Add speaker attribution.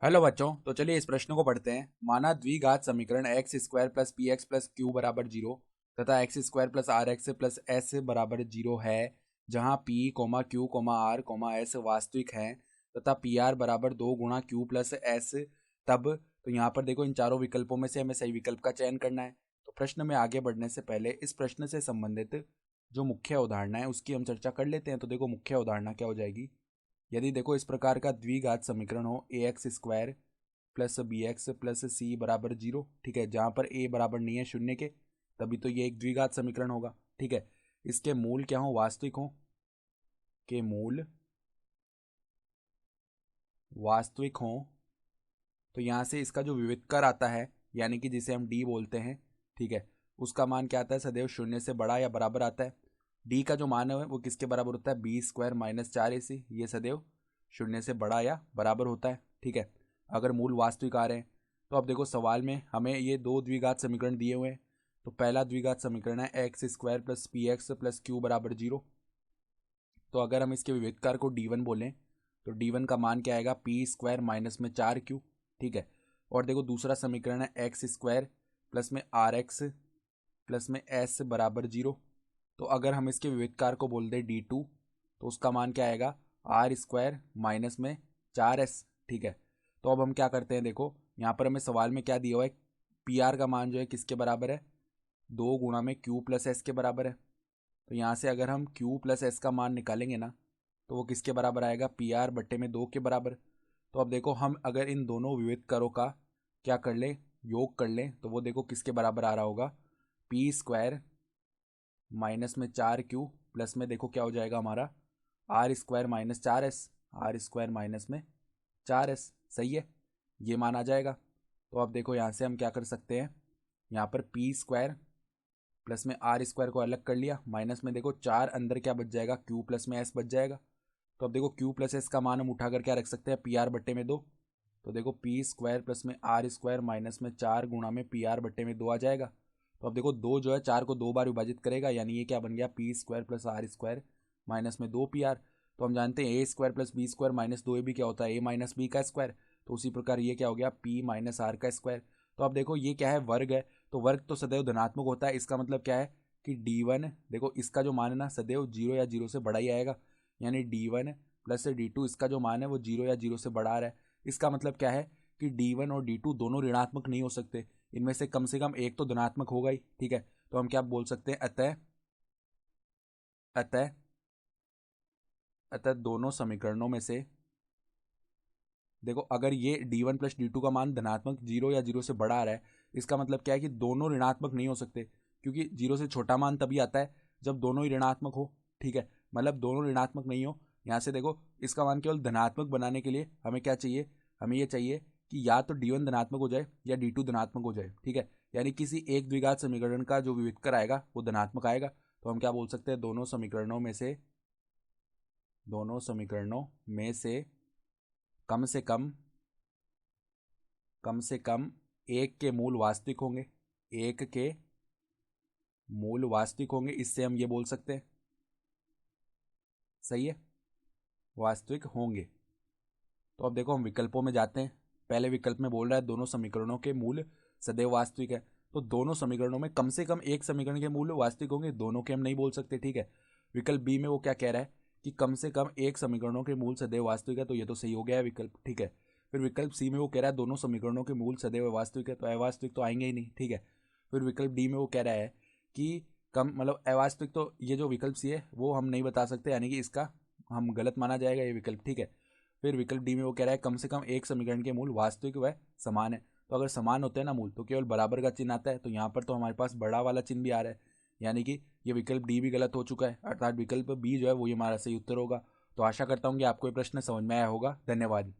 Speaker 1: Hello बच्चों, तो चलिए इस प्रश्न को पढ़ते हैं। माना द्विघात समीकरण x square plus p x plus q बराबर जीरो तथा x square plus r x plus s बराबर जीरो है, जहाँ p comma q comma r comma s वास्तविक हैं तथा पी आर बराबर दो गुणा क्यू प्लस एस। तब तो यहाँ पर देखो, इन चारों विकल्पों में से हमें सही विकल्प का चयन करना है। तो प्रश्न में आगे बढ़ने से पहले इस प्रश्न से संबंधित जो मुख्य अवधारणा है उसकी हम चर्चा कर लेते हैं। तो देखो, मुख्य अवधारणा क्या हो जाएगी। यदि देखो इस प्रकार का द्विघात समीकरण हो a x square plus b x plus c बराबर जीरो, ठीक है, जहाँ पर ए बराबर नहीं है शून्य के, तभी तो ये एक द्विघात समीकरण होगा। ठीक है, इसके मूल क्या हो, वास्तविक हो, के मूल वास्तविक हो, तो यहाँ से इसका जो विविधकर आता है, यानी कि जिसे हम डी बोलते हैं, ठीक है, उसका मान क्या आता है, सदैव शून्य से बड़ा या बराबर आता है। डी का जो मान है वो किसके बराबर होता है, बी स्क्वायर माइनस चार ए सी, ये सदैव शून्य से बड़ा या बराबर होता है। ठीक है, अगर मूल वास्तविक आ रहे हैं तो अब देखो सवाल में हमें ये दो द्विघात समीकरण दिए हुए हैं। तो पहला द्विघात समीकरण है x square plus p x plus q बराबर जीरो। तो अगर हम इसके विविधकार को डी वन बोलें तो डी वन का मान क्या आएगा, पी स्क्वायर माइनस में चार क्यू। ठीक है, और देखो दूसरा समीकरण है एक्स स्क्वायर प्लस में आर एक्स प्लस में एस बराबर जीरो। तो अगर हम इसके विविधकार को बोल दें डी टू, तो उसका मान क्या आएगा, आर स्क्वायर माइनस में चार एस। ठीक है, तो अब हम क्या करते हैं, देखो यहाँ पर हमें सवाल में क्या दिया हुआ है, पी आर का मान जो है किसके बराबर है, दो गुणा में क्यू प्लस एस के बराबर है। तो यहाँ से अगर हम क्यू प्लस एस का मान निकालेंगे ना, तो वो किसके बराबर आएगा, पी आर बट्टे में दो के बराबर। तो अब देखो, हम अगर इन दोनों विविधकरों का क्या कर लें, योग कर लें, तो वो देखो किसके बराबर आ रहा होगा, पी स्क्वायर माइनस में चार क्यू प्लस में देखो क्या हो जाएगा हमारा, आर स्क्वायर माइनस चार एस, आर स्क्वायर माइनस में चार एस। सही है, ये मान आ जाएगा। तो अब देखो यहाँ से हम क्या कर सकते हैं, यहाँ पर पी स्क्वायर प्लस में आर स्क्वायर को अलग कर लिया, माइनस में देखो चार अंदर क्या बच जाएगा, क्यू प्लस में एस बच जाएगा। तो अब देखो क्यू प्लस एस का मान हम उठाकर क्या रख सकते हैं, पी आर बट्टे में दो। तो देखो पी स्क्वायर प्लस में आर स्क्वायर माइनस में चार गुणा में पी आर बट्टे में दो आ जाएगा। तो अब देखो दो जो है चार को दो बार विभाजित करेगा, यानी ये क्या बन गया, p square plus r square minus में दो पी आर। तो हम जानते हैं a square plus b square minus दो ए भी क्या होता है, ए माइनस बी का स्क्वायर। तो उसी प्रकार ये क्या हो गया, पी माइनस आर का स्क्वायर। तो अब देखो ये क्या है, वर्ग है, तो वर्ग तो सदैव धनात्मक होता है। इसका मतलब क्या है कि डी वन, देखो इसका जो मान है ना सदैव जीरो या जीरो से बड़ा ही आएगा, यानी d one plus d two, इसका जो मान है वो जीरो या जीरो से बड़ा आ रहा है। इसका मतलब क्या है कि डी वन और डी टू दोनों ऋणात्मक नहीं हो सकते, इनमें से कम एक तो धनात्मक होगा ही। ठीक है, तो हम क्या बोल सकते हैं, अतः अतः अतः दोनों समीकरणों में से देखो, अगर ये d one plus d two का मान धनात्मक जीरो या जीरो से बड़ा आ रहा है, इसका मतलब क्या है कि दोनों ऋणात्मक नहीं हो सकते, क्योंकि जीरो से छोटा मान तभी आता है जब दोनों ही ऋणात्मक हो। ठीक है, मतलब दोनों ऋणात्मक नहीं हो। यहाँ से देखो, इसका मान केवल धनात्मक बनाने के लिए हमें क्या चाहिए, हमें ये चाहिए कि या तो डी वन धनात्मक हो जाए या डी टू धनात्मक हो जाए। ठीक है, यानी किसी एक द्विघात समीकरण का जो विविधकर आएगा वो धनात्मक आएगा। तो हम क्या बोल सकते हैं, दोनों समीकरणों में से कम से कम एक के मूल वास्तविक होंगे, एक के मूल वास्तविक होंगे, इससे हम ये बोल सकते हैं। सही है, वास्तविक होंगे। तो अब देखो हम विकल्पों में जाते हैं। पहले विकल्प में बोल रहा है दोनों समीकरणों के मूल सदैव वास्तविक है, तो दोनों समीकरणों में कम से कम एक समीकरण के मूल वास्तविक होंगे, दोनों के हम नहीं बोल सकते। ठीक है, विकल्प बी में वो क्या कह रहा है कि कम से कम एक समीकरणों के मूल सदैव वास्तविक है, तो ये तो सही हो गया है विकल्प। ठीक है, फिर विकल्प सी में वो कह रहा है दोनों समीकरणों के मूल सदैव वास्तविक है, तो अवास्तविक तो आएंगे ही नहीं। ठीक है, फिर विकल्प डी में वो कह रहा है कि कम मतलब अवास्तविक, तो ये जो विकल्प सी है वो हम नहीं बता सकते, यानी कि इसका हम गलत माना जाएगा ये विकल्प। ठीक है, फिर विकल्प डी में वो कह रहा है कम से कम एक समीकरण के मूल वास्तविक व समान है। तो अगर समान होते हैं ना मूल, तो केवल बराबर का चिन्ह आता है, तो यहाँ पर तो हमारे पास बड़ा वाला चिन्ह भी आ रहा है, यानी कि ये विकल्प डी भी गलत हो चुका है, अर्थात विकल्प बी जो है वो हमारा सही उत्तर होगा। तो आशा करता हूँ कि आपको ये प्रश्न समझ में आया होगा। धन्यवाद।